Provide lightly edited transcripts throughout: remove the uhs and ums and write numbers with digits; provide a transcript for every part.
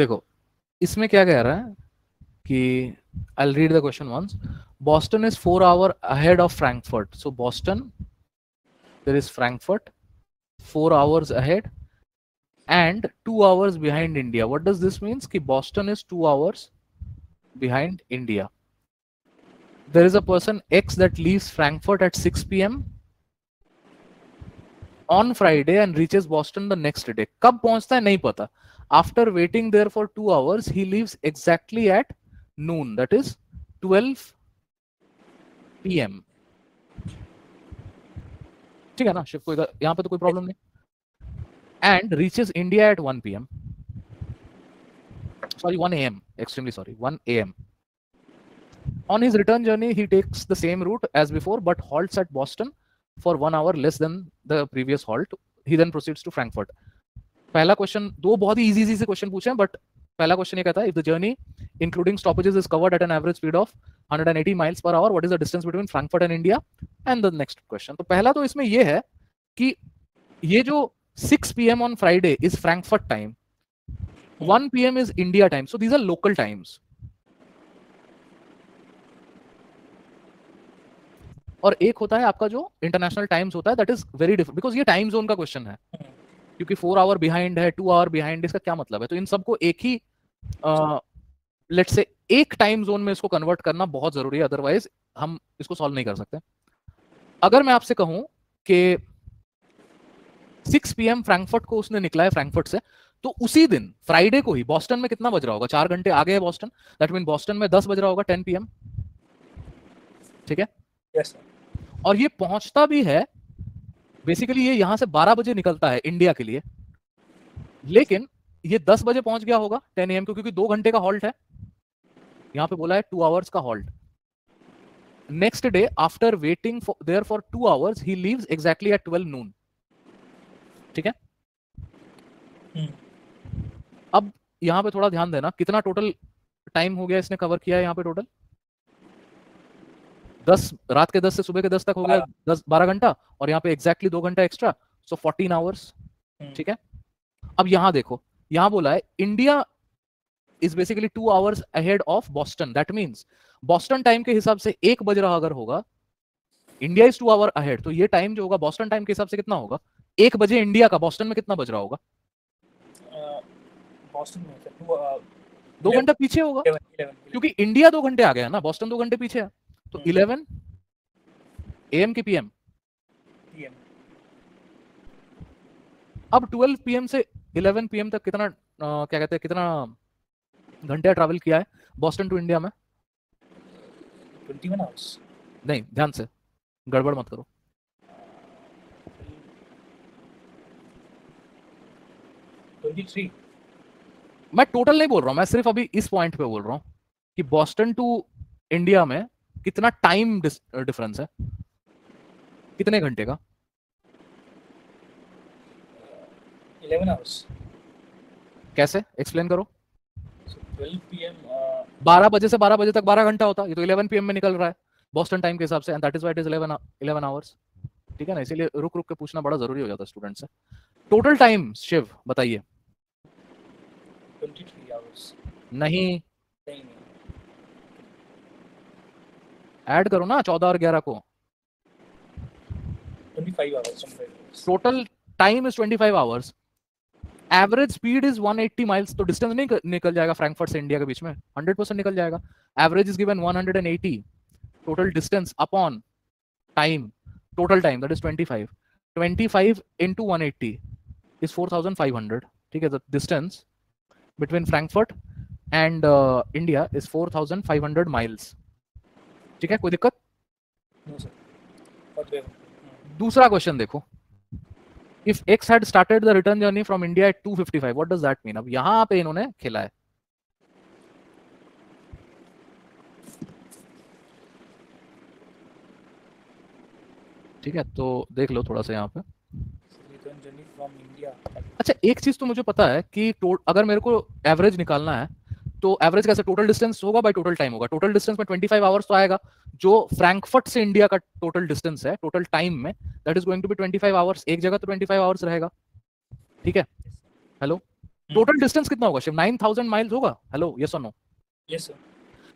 देखो इसमें क्या कह रहा है कि I'll read the question once. Boston is 4 hours ahead of Frankfurt. So Boston, there is Frankfurt 4 hours ahead and 2 hours behind India. What does this means? Ki Boston is 2 hours behind India. There is a person X that leaves Frankfurt at 6 p.m. on Friday and reaches Boston the next day. कब पहुंचता है नहीं पता. After waiting there for 2 hours, he leaves exactly at noon. That is 12 p.m. ठीक है ना शिव, कोई यहाँ पे तो कोई प्रॉब्लम नहीं. And reaches India at 1 p.m. Sorry, 1 a.m. Extremely sorry, 1 a.m. On his return journey, he takes the same route as before, but halts at Boston for 1 hour less than the previous halt. He then proceeds to Frankfurt. पहला question, दो बहुत ही easy से question पूछे हैं, but पहला question ये कहता है, if the journey including stoppages is covered at an average speed of 180 miles per hour, what is the distance between Frankfurt and India? And the next question. तो पहला तो इसमें ये है कि ये जो 6 p.m. on Friday is Frankfurt time, 1 p.m. is India time, so these are local times. और एक होता है आपका जो इंटरनेशनल टाइम्स होता है, that is very different, because ये टाइम जोन का क्वेश्चन है, क्योंकि 4 आवर बिहाइंड है, 2 आवर बिहाइंड, इसका क्या मतलब है? तो इन सबको एक ही लेट्स से एक टाइम जोन में इसको कन्वर्ट करना बहुत जरूरी है, अदरवाइज हम इसको सॉल्व नहीं कर सकते. अगर मैं आपसे कहूं कि 6 p.m. फ्रैंकफर्ट को उसने निकला है फ्रैंकफर्ट से, तो उसी दिन फ्राइडे को ही बॉस्टन में कितना बज रहा होगा? 4 घंटे आगे है बॉस्टन, दैट मीन बॉस्टन में 10 बज रहा होगा, 10 p.m. ठीक है. yes, और ये पहुंचता भी है बेसिकली, ये यहां से 12 बजे निकलता है इंडिया के लिए, लेकिन ये 10 बजे पहुंच गया होगा 10 AM को, क्योंकि 2 घंटे का हॉल्ट है, यहां पे बोला है 2 आवर्स का halt. Next day after waiting there for 2 hours he leaves exactly at 12 noon. ठीक है. अब यहां पे थोड़ा ध्यान देना, कितना टोटल टाइम हो गया इसने कवर किया है यहाँ पे टोटल? 10 रात के 10 से सुबह के 10 तक हो गया 12 घंटा, और यहाँ पे एग्जैक्टली 2 घंटा एक्स्ट्रा, सो 14 आवर्स. ठीक है. अब यहां देखो, यहां बोला है India is basically 2 hours ahead of Boston, that means Boston time के हिसाब से 1 बज रहा अगर होगा, इंडिया इज 2 आवर अहेड, तो ये टाइम जो होगा बॉस्टन टाइम के हिसाब से कितना होगा? 1 बजे इंडिया का, बॉस्टन में कितना बज रहा होगा? बॉस्टन में 2 घंटा पीछे होगा, 11, क्योंकि इंडिया 2 घंटे आ गया ना, बॉस्टन 2 घंटे पीछे है, तो 11 AM की PM. अब 12 PM से 11 PM तक कितना क्या कहते हैं, कितना घंटे ट्रैवल किया है बॉस्टन टू इंडिया में? 21 आवर्स. नहीं, ध्यान से, गड़बड़ मत करो. 23. मैं टोटल नहीं बोल रहा हूं, मैं सिर्फ अभी इस पॉइंट पे बोल रहा हूं कि बॉस्टन टू इंडिया में कितना टाइम डिफरेंस है, कितने घंटे का? 11 आवर्स. कैसे एक्सप्लेन करो? 12 PM 12 बजे से 12 बजे तक 12 घंटा होता, ये तो 11 PM में निकल रहा है बॉस्टन टाइम के हिसाब से, and that is why it is 11 hours. ठीक है ना, इसीलिए रुक रुक के पूछना बड़ा जरूरी हो जाता है स्टूडेंट से. टोटल टाइम शिव बताइए. 23 आवर्स. नहीं, ऐड करो ना 14 और 11 को. 25 hours. Total time is 25 hours. Average speed is 180 miles, तो डिस्टेंस नहीं निकल जाएगा फ्रैंकफर्ट से इंडिया के बीच में? 100% निकल जाएगा. Average is given 180, total distance upon time, total time that is 25 into 180 is 4500. ठीक है, the distance between Frankfurt and India is 4500 miles. ठीक है, कोई दिक्कत? No, sir. दूसरा क्वेश्चन देखो. If X had started the return journey from India at 2:55, what does that mean? अब यहां पे इन्होंने खेला है. ठीक है, तो देख लो थोड़ा सा यहाँ पे. Return journey from India. अच्छा, एक चीज तो मुझे पता है कि अगर मेरे को एवरेज निकालना है, तो एवरेज कैसे? टोटल डिस्टेंस होगा बाय टोटल टाइम होगा. टोटल डिस्टेंस में 25 आवर्स तो आएगा, जो फ्रैंकफर्ट से इंडिया का टोटल डिस्टेंस है टोटल टाइम में, that is going to be 25 hours. एक जगह तो 25 आवर्स रहेगा. ठीक है, हेलो, टोटल डिस्टेंस कितना होगा शिव? 9000 माइल्स होगा? हेलो, यस और नो? Yes sir.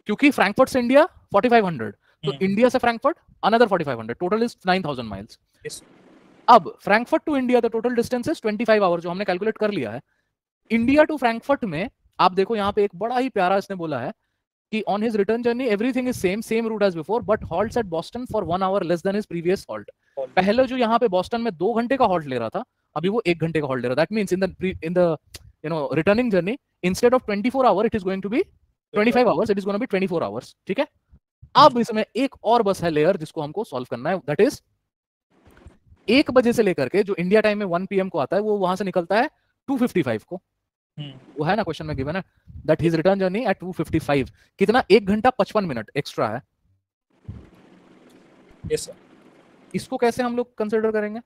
क्योंकि फ्रैंकफर्ट से इंडिया 4500, तो हम्म। इंडिया से Frankfurt another 4500, total is 9000 miles. Yes. अब Frankfurt to India the total distance is 25 hour, जो हमने कैलकुलेट कर लिया है। इंडिया टू फ्रैंकफर्ट में आप देखो यहाँ पे एक बड़ा ही प्यारा इसने बोला है कि on his return journey everything is same route as before but halts at Boston for 1 hour less than his previous halt. पहले जो यहाँ पे बॉस्टन में 2 घंटे का हॉल्ट ले रहा था, अभी वो 1 घंटे का हॉल्ट ले रहा है। That means in the returning journey instead of 24 hour it is going to be 25 hours, it is going to be 24 hours. ठीक है, अब इसमें एक और बस है लेयर जिसको हमको सॉल्व करना है, दैट इज 1 बजे से लेकर के जो इंडिया टाइम में 1 PM को आता है, वो वहां से निकलता है 2:55 को। वो है ना क्वेश्चन में गिवन है that his return journey at 2:55, कितना? 1 घंटा 55 मिनट एक्स्ट्रा है। Yes sir. इसको कैसे हम लोग कंसिडर करेंगे?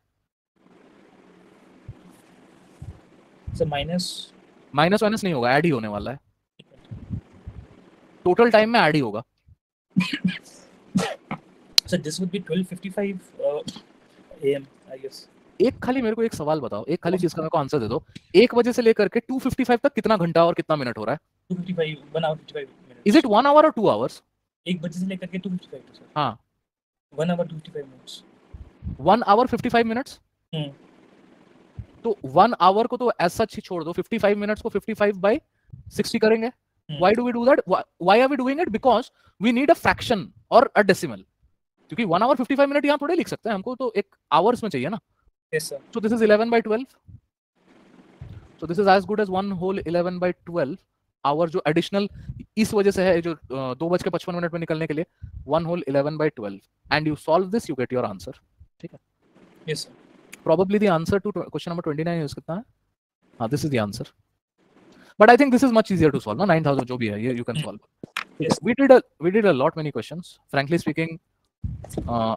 सर माइनस माइनस नहीं होगा, ऐड ही होने वाला है। टोटल टाइम में ऐड ही होगा। Sir this would be 12:55 AM I guess. एक खाली मेरे को एक सवाल बताओ, एक खाली चीज का मेरे को आंसर दे दो। 1 बजे से लेकर के 2:55 तक कितना घंटा और कितना मिनट हो रहा है? 2:55 1 hour 55 minutes। Is it 1 hour और 2 आवर्स? 1 बजे से लेकर के 2:55 तक सर। हाँ, 1 hour 55 minutes। 1 our 55 minutes. तो 1 आवर को तो एज सच ही छोड़ दो, 55 मिनट्स को 55/60 करेंगे। Why do we do that? Why are we doing it? Because we need a fraction or a decimal. क्योंकि 1 hour 55 मिनट यहाँ थोड़े लिख सकते हैं, हमको तो एक आवर्स में चाहिए ना। Yes sir। So this is 11/12. So this is as good as 1 whole 11/12 our, जो एडिशनल इस वजह से है, जो 2:55 में निकलने के लिए 1 whole 11/12, and you solve this, you get your answer. ठीक है? Yes sir। Probably the answer to question number 29 is कितना है? हाँ, this is the answer. But I think this is much easier to solve. No, 9000 जो भी है, you can solve. Yes। We did a lot many questions. Frankly speaking,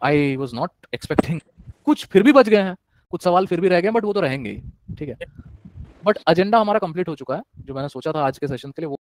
I was not expecting. कुछ फिर भी बच गए हैं, कुछ सवाल फिर भी रह गए, बट वो तो रहेंगे ही। ठीक है, बट एजेंडा हमारा कंप्लीट हो चुका है। जो मैंने सोचा था आज के सेशन के लिए वो